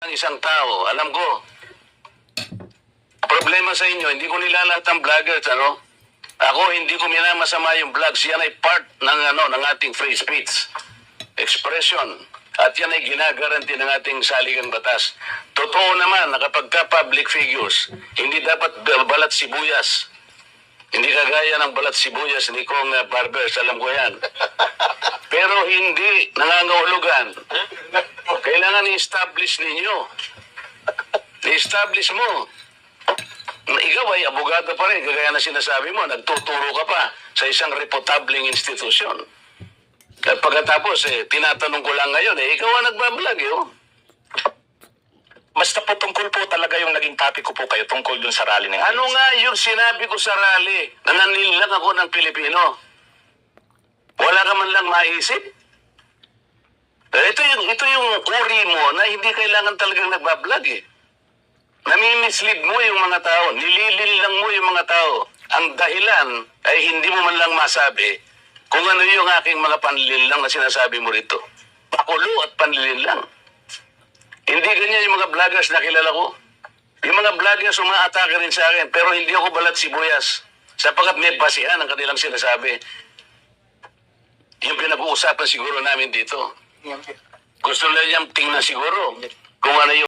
ng isang tao, alam ko, problema sa inyo, hindi ko nilalat ang vloggers, ano? Ako, hindi ko minamasama yung vlogs. Yan ay part ng ating free speech expression. At yan ay ginagaranti ng ating saligang batas. Totoo naman na kapag ka public figures, hindi dapat balat sibuyas. Hindi kagaya ng balat sibuyas ni Kong Barbers, alam ko yan. Pero hindi nangangahulugan. Kailangan i-establish ninyo. I-establish mo. Ikaw ay abogado pa rin, kagaya na sinasabi mo, nagtuturo ka pa sa isang reputabling institusyon. At pagkatapos, tinatanong ko lang ngayon, ikaw ang nagbablog, Basta po tungkol po talaga yung naging topic ko po kayo tungkol dun sa rally ng Ano nga yung sinabi ko sa rally? Nananil lang ako ng Pilipino. Wala ka man lang maisip? Ito yung uri mo na hindi kailangan talagang nagbablog Nami-mislead mo yung mga tao. Nililil lang mo yung mga tao. Ang dahilan ay hindi mo man lang masabi kung ano yung aking mga panlilin lang na sinasabi mo rito. Pakulo at panlilin lang. Hindi ganyan yung mga vloggers na kilala ko. Yung mga vloggers umaatake rin sa akin, pero hindi ako balat sibuyas. Sapagkat may basihan ang kanilang sinasabi. Yung pinag-uusapan siguro namin dito. Gusto lang niyang tingnan siguro kung ano yung